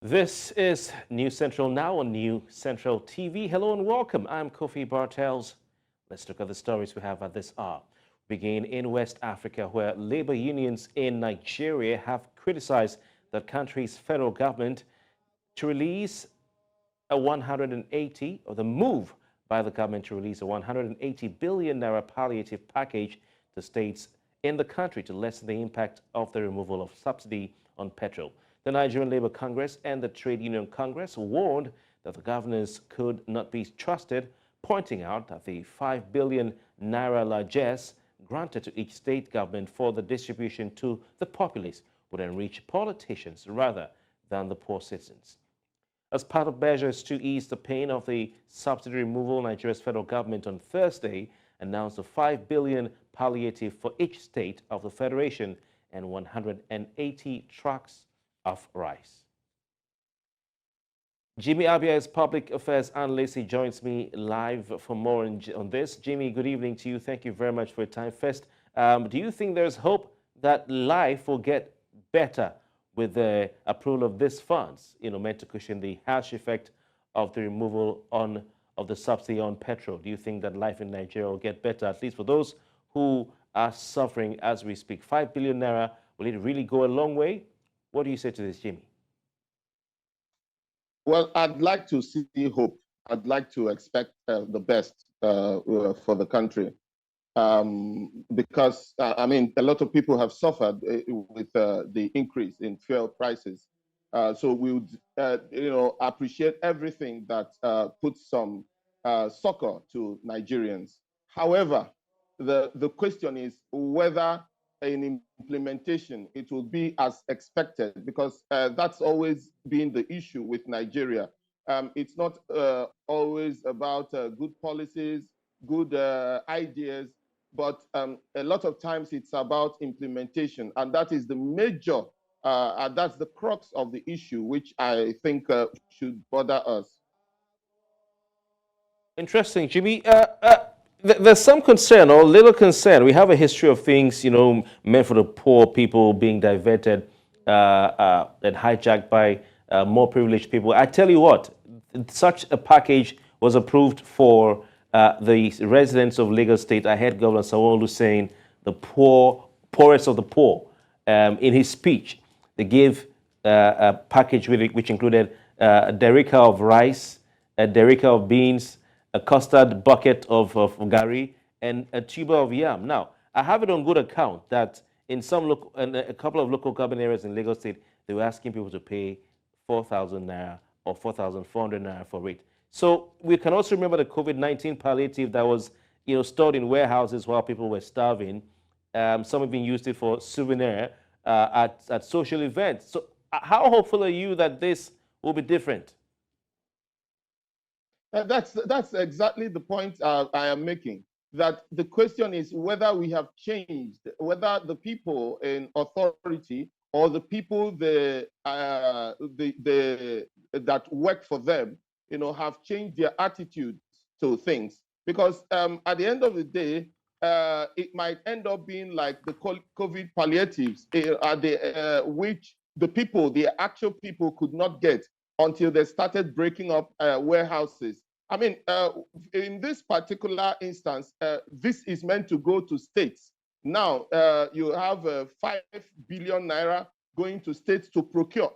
This is New Central Now on New Central TV. Hello and welcome. I'm Kofi Bartels. Let's look at the stories we have at this hour. Begin in West Africa, where labor unions in Nigeria have criticized the country's federal government to release a 180, or the move by the government to release a 180 billion naira palliative package to states in the country to lessen the impact of the removal of subsidy on petrol. The Nigerian Labour Congress and the Trade Union Congress warned that the governors could not be trusted, pointing out that the 5 billion naira largesse granted to each state government for the distribution to the populace would enrich politicians rather than the poor citizens. As part of measures to ease the pain of the subsidy removal, Nigeria's federal government on Thursday announced a 5 billion palliative for each state of the federation and 180 trucks of rice. Jimmy Abia's public affairs analyst, he joins me live for more on this. Jimmy, good evening to you. Thank you very much for your time. First, do you think there's hope that life will get better with the approval of these funds, meant to cushion the harsh effect of the removal of the subsidy on petrol? Do you think that life in Nigeria will get better, at least for those who are suffering as we speak? 5 billion naira, will it really go a long way? What do you say to this, Jimmy? Well, I'd like to see hope. I'd like to expect the best for the country. Because, a lot of people have suffered with the increase in fuel prices. So we would, appreciate everything that puts some succor to Nigerians. However, the question is whether in implementation it will be as expected, because that's always been the issue with Nigeria. It's not always about good policies, good ideas, but a lot of times it's about implementation, and that is the major, that's the crux of the issue, which I think should bother us. Interesting, Jimmy. There's some concern, or little concern. We have a history of things, meant for the poor people being diverted and hijacked by more privileged people. I tell you what, such a package was approved for the residents of Lagos State. I heard Governor Sanwo-Olu saying the poorest of the poor. In his speech, they gave a package which included a derica of rice, a derica of beans, a custard bucket of gari, and a tuber of yam. Now, I have it on good account that in a couple of local government areas in Lagos State, they were asking people to pay 4,000 naira or 4,400 naira for it. So we can also remember the COVID-19 palliative that was, stored in warehouses while people were starving. Some even used it for souvenir at social events. So how hopeful are you that this will be different? That's exactly the point I am making. That the question is whether we have changed, whether the people in authority or the people that work for them, have changed their attitudes to things. Because at the end of the day, it might end up being like the COVID palliatives, which the actual people could not get until they started breaking up warehouses. In this particular instance, this is meant to go to states. Now, you have 5 billion naira going to states to procure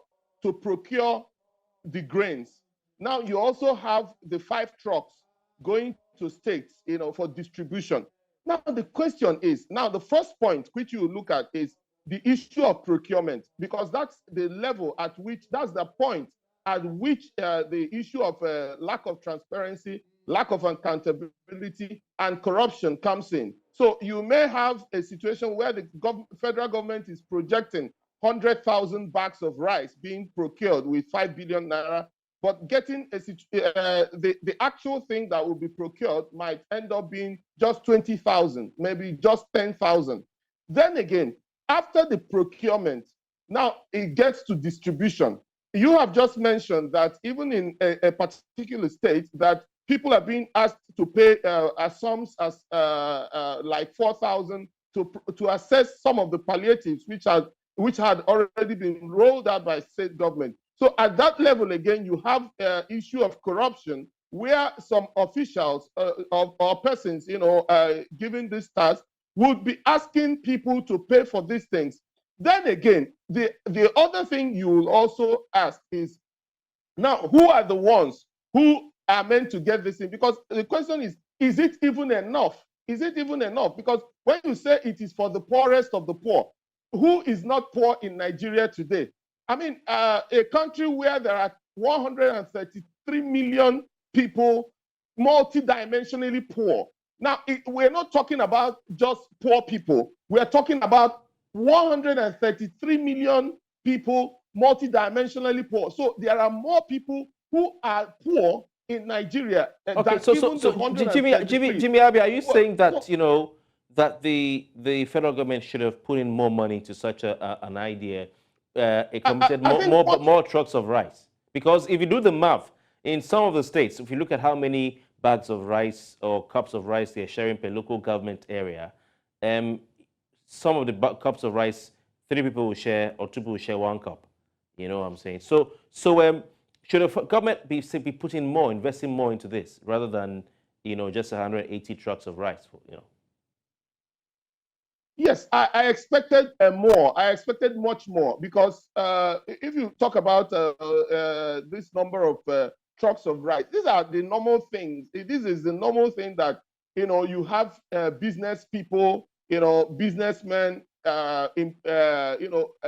the grains. Now, you also have the 5 trucks going to states, for distribution. Now, the question is, the first point which you look at is the issue of procurement, because that's the level at which, that's the point at which the issue of lack of transparency, lack of accountability, and corruption comes in. So you may have a situation where the federal government is projecting 100,000 bags of rice being procured with 5 billion naira, but getting the actual thing that will be procured might end up being just 20,000, maybe just 10,000. Then again, after the procurement, now it gets to distribution. You have just mentioned that even in a particular state, that people are being asked to pay sums as like 4,000 to assess some of the palliatives which had already been rolled out by state government. So at that level, again, you have issue of corruption where some officials or persons, given this task would be asking people to pay for these things. Then again, the other thing you will also ask is, now, who are the ones who are meant to get this in? Because the question is it even enough? Is it even enough? Because when you say it is for the poorest of the poor, who is not poor in Nigeria today? I mean, a country where there are 133 million people multidimensionally poor. Now, we're not talking about just poor people. We're talking about 133 million people multidimensionally poor. So there are more people who are poor in Nigeria Okay, than even the 133. Jimmy Abi, are you saying that, that the federal government should have put in more money into such an idea, committed more trucks of rice? Because if you do the math, in some of the states, if you look at how many bags of rice or cups of rice they're sharing per local government area, some of the cups of rice, 3 people will share or 2 people will share 1 cup. You know what I'm saying? So should the government be putting more, investing more into this rather than, just 180 trucks of rice, Yes, I expected more. I expected much more because if you talk about this number of trucks of rice, these are the normal things. This is the normal thing that, you have business people, businessmen,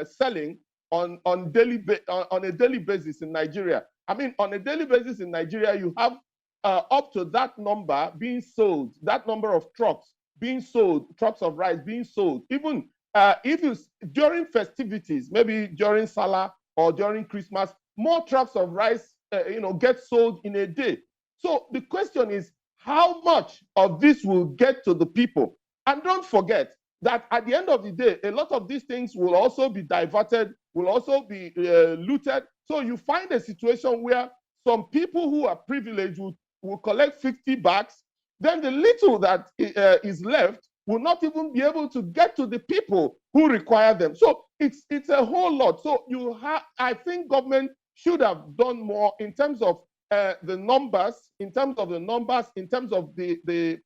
selling on a daily basis in Nigeria. I mean, on a daily basis in Nigeria, you have up to that number being sold, that number of trucks being sold, trucks of rice being sold. Even if you, during festivities, maybe during Salah or during Christmas, more trucks of rice, get sold in a day. So the question is, how much of this will get to the people? And don't forget that at the end of the day, a lot of these things will also be diverted, will also be looted. So you find a situation where some people who are privileged will collect 50 bags, then the little that is left will not even be able to get to the people who require them. So it's a whole lot. So I think government should have done more in terms of the numbers, in terms of the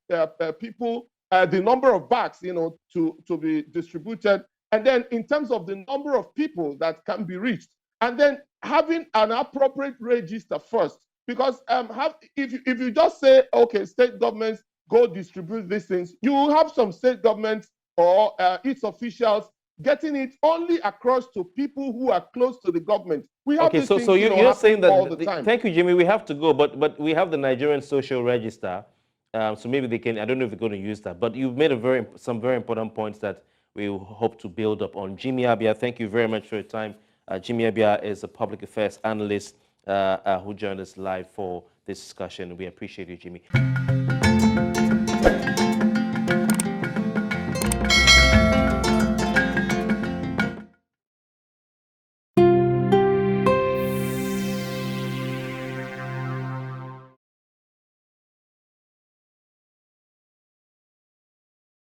people, the number of bags, to be distributed, and then in terms of the number of people that can be reached, and then having an appropriate register first. Because if you just say, okay, state governments go distribute these things, you will have some state governments or its officials getting it only across to people who are close to the government. We have these things, so you're saying that all the time. Thank you, Jimmy. We have to go, but we have the Nigerian Social Register, so maybe they can. I don't know if they're going to use that, but you've made some very important points that we hope to build up on. Jimmy Abia, thank you very much for your time. Jimmy Abia is a public affairs analyst who joined us live for this discussion. We appreciate you, Jimmy.